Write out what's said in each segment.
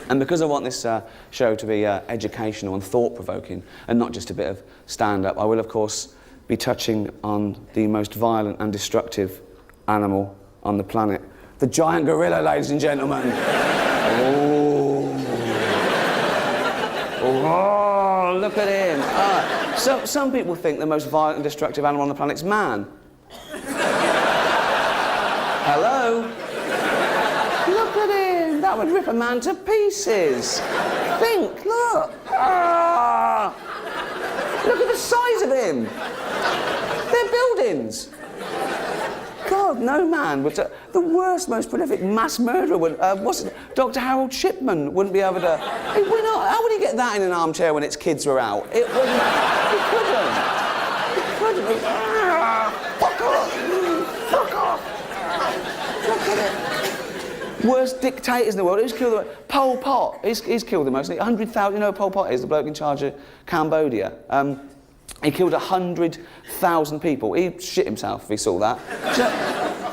And because I want this show to be educational and thought-provoking, and not just a bit of stand-up, I will, of course, be touching on the most violent and destructive animal on the planet. The giant gorilla, ladies and gentlemen. Oh, look at him. Some people think the most violent and destructive animal on the planet is man. Hello? Look at him. That would rip a man to pieces. Think, look. Look at the size of him. They're buildings. God, no man would... the worst, most prolific mass murderer would... Dr. Harold Shipman wouldn't be able to... How would he get that in an armchair when its kids were out? It wouldn't... He couldn't. He couldn't. Fuck off! Fuck off! Look at it. Worst dictators in the world. Who's killed the... Pol Pot. He's killed the most. 100,000... You know who Pol Pot is? The bloke in charge of Cambodia. He killed 100,000 people. He'd shit himself if he saw that.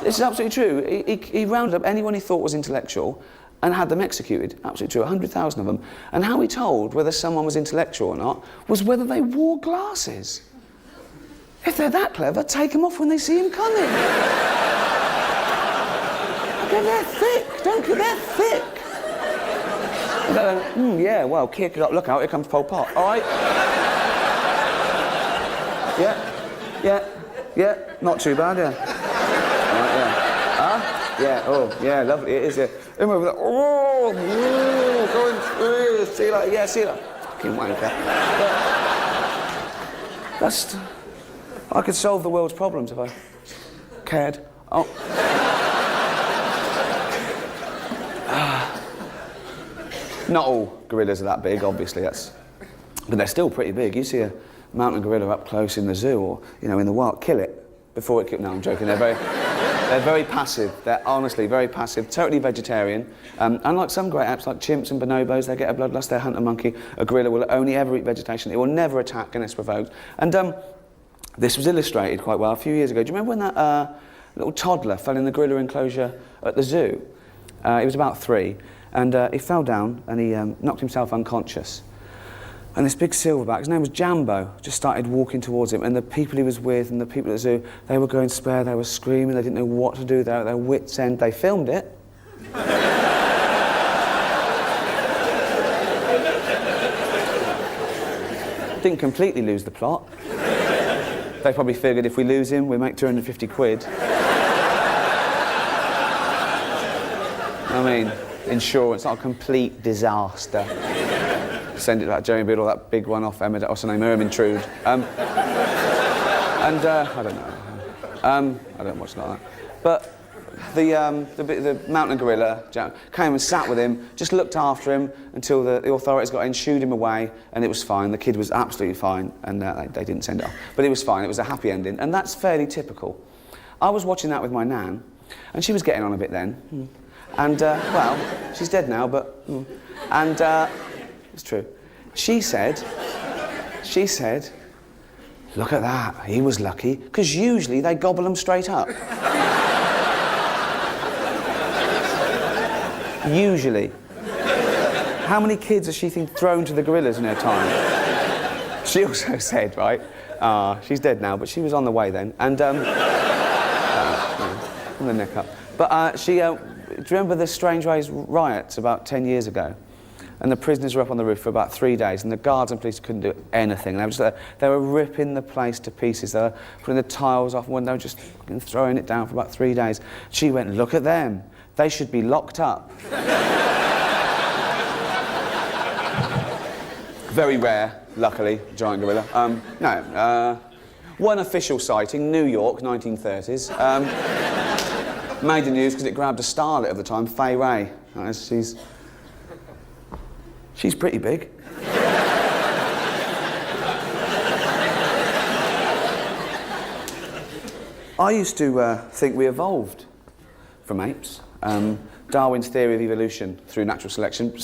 This is absolutely true. He rounded up anyone he thought was intellectual and had them executed. Absolutely true, 100,000 of them. And how he told whether someone was intellectual or not was whether they wore glasses. If they're that clever, take them off when they see him coming. Okay, they're thick, don't you? They're thick. Yeah, well, kick it up. Look out, here comes Pol Pot. All right? Yeah, not too bad, yeah. Right, yeah. Huh? Yeah, oh, yeah, lovely, it is, yeah. Him over there, going through, see you later, yeah, see you later. Fucking wanker. That's... I could solve the world's problems if I cared. Oh. Not all gorillas are that big, obviously, but they're still pretty big. You see a mountain gorilla up close in the zoo or, you know, in the wild, kill it before it kills... No, I'm joking. They're very passive. They're honestly very passive, totally vegetarian. Unlike some great apes like chimps and bonobos, they get a bloodlust, they hunt a monkey. A gorilla will only ever eat vegetation. It will never attack unless provoked. And this was illustrated quite well a few years ago. Do you remember when that little toddler fell in the gorilla enclosure at the zoo? He was about 3, and he fell down and he knocked himself unconscious. And this big silverback, his name was Jambo, just started walking towards him, and the people he was with and the people at the zoo, they were going spare, they were screaming, they didn't know what to do, they were at their wits' end. They filmed it. Didn't completely lose the plot. They probably figured if we lose him, we make 250 quid. I mean, insurance, not a complete disaster. Send it to that Jeremy Beadle, that big one off Emmett, what's her name, Ermintrude. I don't know. I don't watch like that. But the mountain gorilla came and sat with him, just looked after him until the authorities got in, shooed him away, and it was fine. The kid was absolutely fine, and they didn't send it off. But it was fine, it was a happy ending, and that's fairly typical. I was watching that with my nan, and she was getting on a bit then. And, well, she's dead now, but... And, it's true. She said, look at that, he was lucky, because usually they gobble them straight up. Usually. How many kids has she thrown to the gorillas in her time? She also said, right, she's dead now, but she was on the way then, and, from the neck up. But she, do you remember the Strangeways riots about 10 years ago? And the prisoners were up on the roof for about 3 days, and the guards and police couldn't do anything. They were ripping the place to pieces. They were putting the tiles off, and they were just fucking throwing it down for about 3 days. She went, look at them. They should be locked up. Very rare, luckily, giant gorilla. One official sighting, New York, 1930s. Made the news because it grabbed a starlet of the time, Fay Ray. She's pretty big. I used to think we evolved from apes. Darwin's theory of evolution through natural selection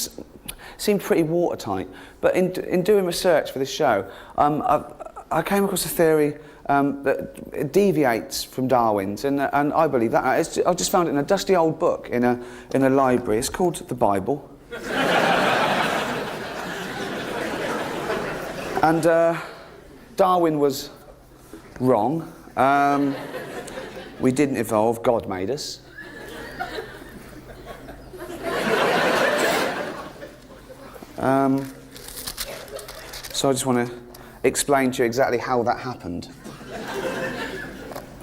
seemed pretty watertight. But in doing research for this show, I came across a theory that deviates from Darwin's, and I believe that. I just found it in a dusty old book in a library. It's called the Bible. And Darwin was wrong. We didn't evolve, God made us. So I just want to explain to you exactly how that happened.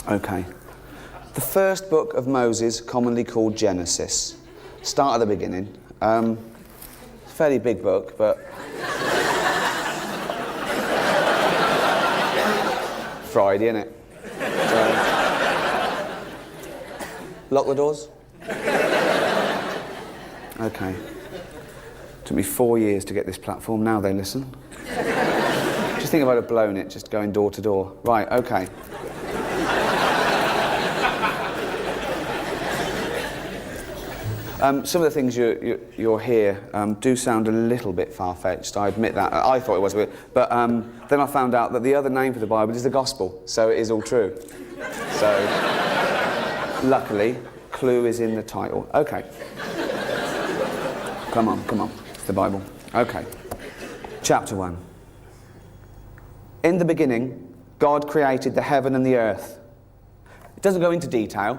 Okay. The first book of Moses, commonly called Genesis. Start at the beginning. It's a fairly big book, but... Friday, innit? So... Lock the doors? Okay. Took me 4 years to get this platform, now they listen. Just think if I'd have blown it, just going door to door. Right, okay. Some of the things you'll hear do sound a little bit far-fetched, I admit that. I thought it was, but then I found out that the other name for the Bible is the Gospel, so it is all true. So, luckily, clue is in the title. Okay. Come on, it's the Bible. Okay. Chapter 1. In the beginning, God created the heaven and the earth. It doesn't go into detail.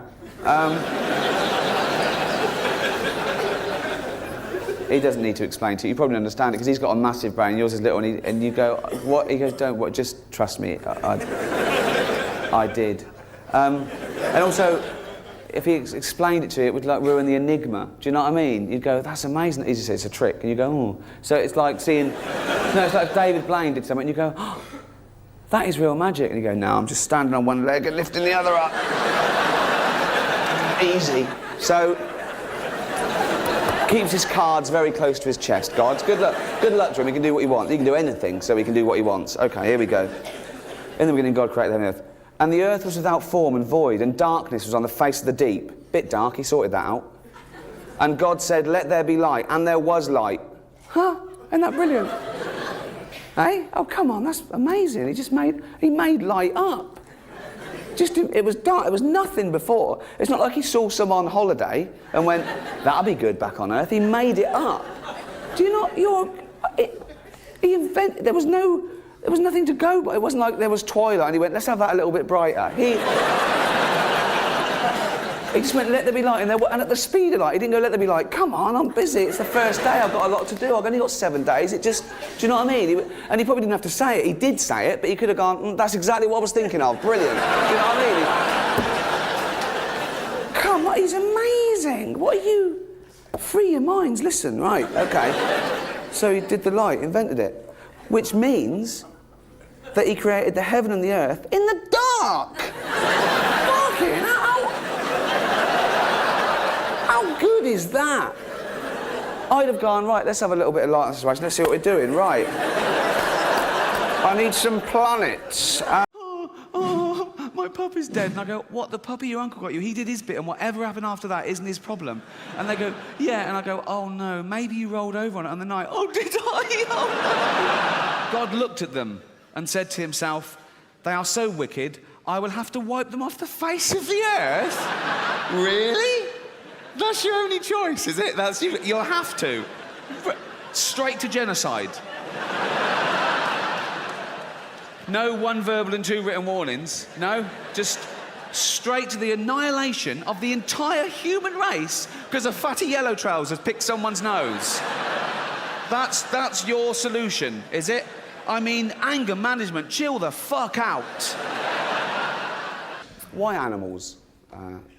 He doesn't need to explain to you. You probably understand it because he's got a massive brain. Yours is little, and you go, "What?" He goes, "Don't. What? Just trust me. I did." And also, if he explained it to you, it would like ruin the enigma. Do you know what I mean? You'd go, "That's amazing." He just says it's a trick, and you go, "Oh." So it's like seeing. No, it's like if David Blaine did something, and you go, "Oh, that is real magic," and you go, "No, I'm just standing on one leg and lifting the other up." Easy. So. Keeps his cards very close to his chest. God's good luck to him. He can do what he wants. He can do anything, so he can do what he wants. Okay, here we go. In the beginning, God created the heaven and earth. And the earth was without form and void, and darkness was on the face of the deep. Bit dark, he sorted that out. And God said, "Let there be light," and there was light. Huh? Isn't that brilliant? Hey? Oh, come on, that's amazing. He made light up. It was dark, it was nothing before. It's not like he saw some on holiday and went, "That'll be good back on Earth." He made it up. Do you not, he invented, there was nothing to go by. It wasn't like there was twilight and he went, "Let's have that a little bit brighter." He just went, "Let there be light," and at the speed of light, he didn't go, "Let there be light." Come on, I'm busy, it's the first day, I've got a lot to do, I've only got 7 days, do you know what I mean? And he probably didn't have to say it, he did say it, but he could have gone, "That's exactly what I was thinking of, brilliant." Do you know what I mean? Come on, he's amazing. What are you? Free your minds, listen, right, okay. So he did the light, invented it, which means that he created the heaven and the earth in the dark. Fucking hell. How good is that? I'd have gone, right, let's have a little bit of light on the situation, let's see what we're doing, right. I need some planets. My puppy's dead. And I go, "What, the puppy your uncle got you? He did his bit, and whatever happened after that isn't his problem." And they go, "Yeah," and I go, "Oh no, maybe you rolled over on it on the night." "Oh, did I?" Oh, no. God looked at them and said to himself, "They are so wicked, I will have to wipe them off the face of the earth." Really? That's your only choice, is it? You'll have to. Straight to genocide. No 1 verbal and 2 written warnings. No, just straight to the annihilation of the entire human race because a fatty yellow trousers picked someone's nose. That's your solution, is it? I mean, anger management, chill the fuck out. Why animals?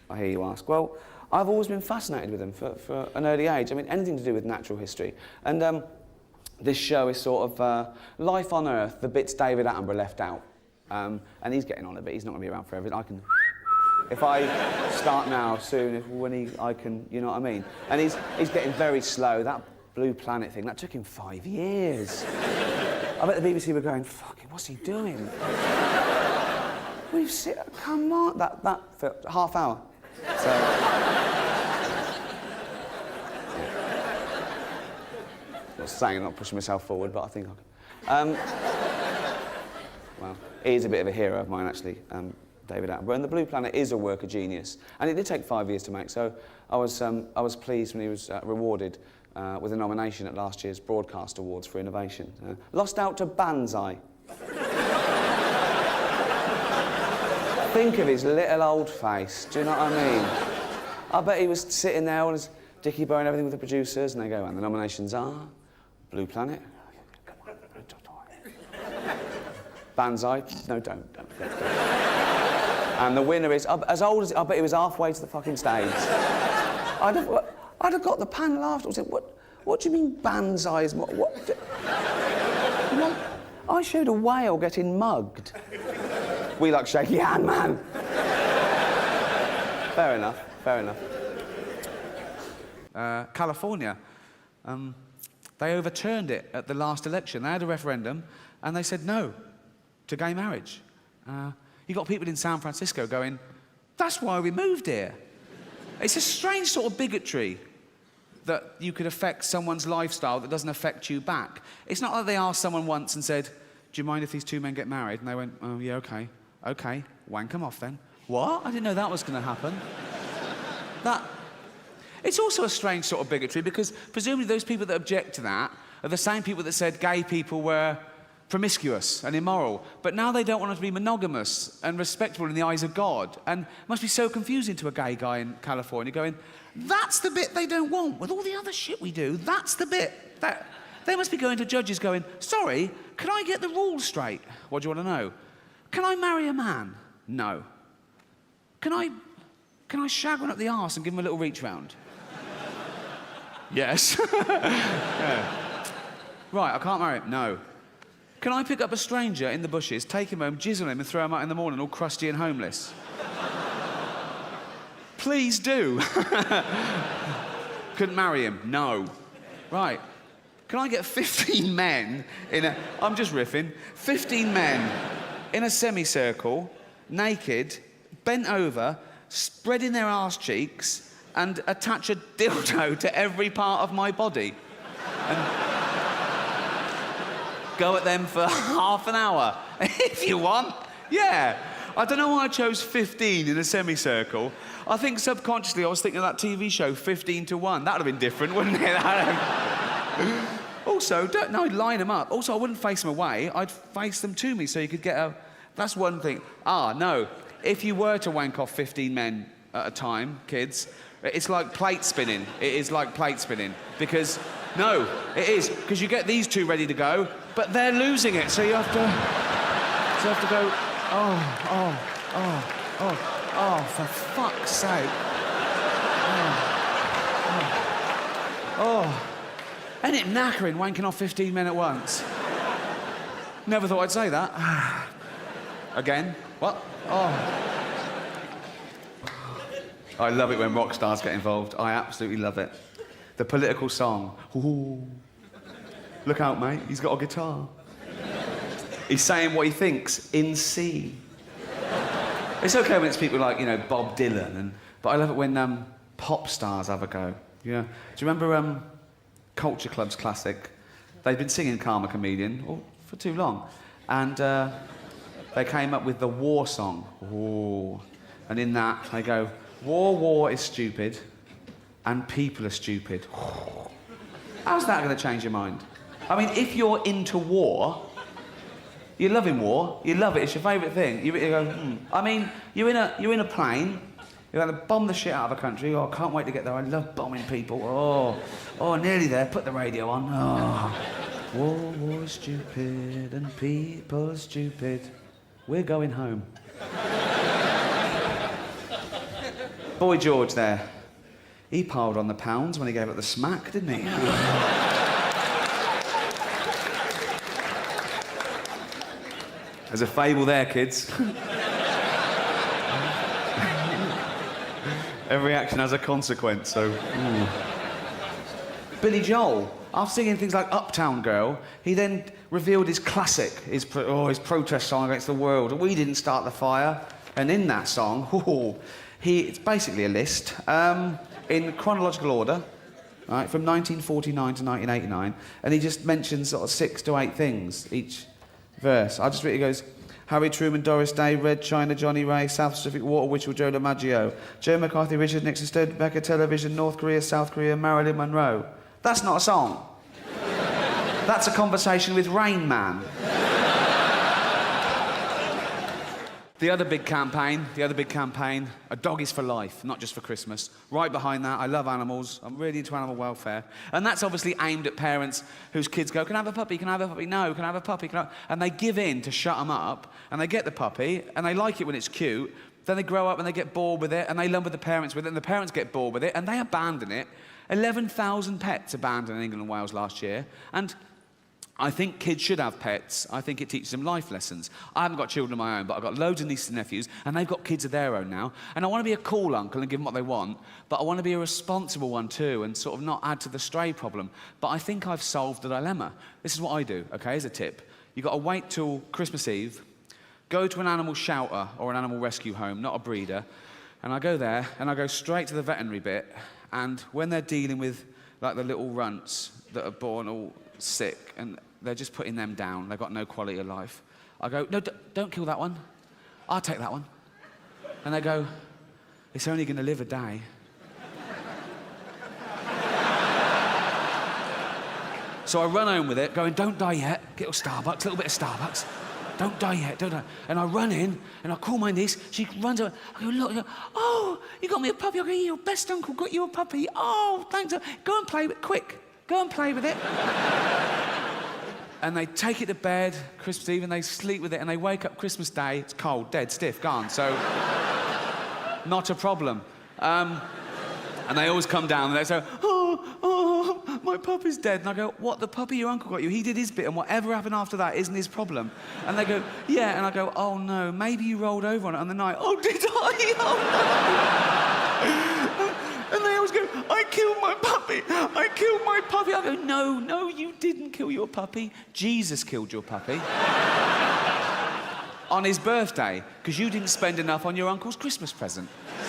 I hear you ask. Well, I've always been fascinated with them for an early age. I mean, anything to do with natural history. And this show is sort of life on Earth, the bits David Attenborough left out. And he's getting on a bit. He's not going to be around forever. If I start now, soon, I can, you know what I mean? And he's getting very slow. That Blue Planet thing, that took him 5 years. I bet the BBC were going, "Fucking, what's he doing?" We've seen, come on, that for half hour. So, I'm not saying I'm not pushing myself forward, but I think I can. Well, he is a bit of a hero of mine, actually, David Attenborough. And The Blue Planet is a work of genius. And it did take 5 years to make, so I was pleased when he was rewarded with a nomination at last year's Broadcast Awards for Innovation. Lost out to Banzai. Think of his little old face, do you know what I mean? I bet he was sitting there on his Dickie Bow and everything with the producers, and they go, and the nominations are Blue Planet. Banzai. No, don't. And the winner is, as old as, I bet he was halfway to the fucking stage. I'd have got the panel afterwards and said, what do you mean Banzai is what? I showed a whale getting mugged. We like shaky hand, man. Fair enough. California, they overturned it at the last election. They had a referendum and they said no to gay marriage. You got people in San Francisco going, that's why we moved here. It's a strange sort of bigotry that you could affect someone's lifestyle that doesn't affect you back. It's not like they asked someone once and said, do you mind if these two men get married? And they went, oh, yeah, okay, wank them off then. What? I didn't know that was going to happen. It's also a strange sort of bigotry because presumably those people that object to that are the same people that said gay people were promiscuous and immoral, but now they don't want them to be monogamous and respectable in the eyes of God. And it must be so confusing to a gay guy in California going, that's the bit they don't want. With all the other shit we do, that's the bit that... They must be going to judges going, sorry, can I get the rules straight? What do you want to know? Can I marry a man? No. Can I shag one up the arse and give him a little reach round? Yes. Yeah. Right, I can't marry him. No. Can I pick up a stranger in the bushes, take him home, jizz on him and throw him out in the morning all crusty and homeless? Please do. Couldn't marry him? No. Right. Can I get 15 men in a... I'm just riffing. 15 men in a semicircle, naked, bent over, spreading their arse cheeks and attach a dildo to every part of my body. And go at them for half an hour. If you want, yeah. I don't know why I chose 15 in a semicircle. I think subconsciously I was thinking of that TV show, 15 to 1. That would have been different, wouldn't it? Also, I'd line them up. Also, I wouldn't face them away. I'd face them to me so you could get a... That's one thing. No. If you were to wank off 15 men at a time, kids, it's like plate spinning. It is like plate spinning. Because, no, it is. Because you get these two ready to go, but they're losing it. So you have to go, for fuck's sake. Ain't it knackering wanking off 15 men at once? Never thought I'd say that. Again? What? I love it when rock stars get involved. I absolutely love it. The political song. Ooh. Look out, mate. He's got a guitar. He's saying what he thinks in C. It's okay when it's people like, Bob Dylan, but I love it when pop stars have a go. Yeah. Do you remember Culture Club's classic? They'd been singing Karma Chameleon for too long, and they came up with the war song. Ooh. And in that, they go, war is stupid, and people are stupid. How's that going to change your mind? I mean, if you're into war, you're loving war, you love it, it's your favourite thing. You go, I mean, you're in a plane, you're going to bomb the shit out of a country. I can't wait to get there. I love bombing people. Nearly there. Put the radio on. War is stupid and people are stupid. We're going home. Boy George there. He piled on the pounds when he gave up the smack, didn't he? There's a fable there, kids. Every action has a consequence, so... Billy Joel, after singing things like Uptown Girl, he then revealed his classic, his protest song against the world. We didn't start the fire. And in that song, it's basically a list, in chronological order, right, from 1949 to 1989, and he just mentions sort of 6 to 8 things each verse. I just read it goes... Harry Truman, Doris Day, Red China, Johnny Ray, South Pacific Water, Witchell, Joe DiMaggio, Joe McCarthy, Richard Nixon, Studebaker, Television, North Korea, South Korea, Marilyn Monroe. That's not a song. That's a conversation with Rain Man. The other big campaign, a dog is for life, not just for Christmas. Right behind that, I love animals. I'm really into animal welfare. And that's obviously aimed at parents whose kids go, can I have a puppy, can I have a puppy? No, can I have a puppy? And they give in to shut them up, and they get the puppy, and they like it when it's cute. Then they grow up and they get bored with it, and they lumber the parents with it, and the parents get bored with it, and they abandon it. 11,000 pets abandoned in England and Wales last year. And I think kids should have pets. I think it teaches them life lessons. I haven't got children of my own, but I've got loads of nieces and nephews, and they've got kids of their own now. And I want to be a cool uncle and give them what they want, but I want to be a responsible one too, and sort of not add to the stray problem. But I think I've solved the dilemma. This is what I do, okay, as a tip. You've got to wait till Christmas Eve, go to an animal shelter or an animal rescue home, not a breeder, and I go there, and I go straight to the veterinary bit, and when they're dealing with, like, the little runts that are born all sick, and they're just putting them down. They've got no quality of life. I go, no, don't kill that one. I'll take that one. And they go, it's only going to live a day. So I run home with it, going, don't die yet. Get a Starbucks, a little bit of Starbucks. Don't die yet, don't die. And I run in, and I call my niece. She runs over. I go, look, oh, you got me a puppy. I go, your best uncle got you a puppy. Oh, thanks. Go and play with it, quick. Go and play with it. And they take it to bed Christmas Eve, and they sleep with it, and they wake up Christmas Day, it's cold, dead, stiff, gone. So, not a problem. And they always come down and they say, oh, my puppy's dead. And I go, what, the puppy your uncle got you? He did his bit, and whatever happened after that isn't his problem. And they go, yeah. And I go, oh, no, maybe you rolled over on it on the night. Oh, did I? Oh, no. And they always go, I killed my puppy. I killed my puppy. I go, no, you didn't kill your puppy. Jesus killed your puppy. On his birthday, because you didn't spend enough on your uncle's Christmas present.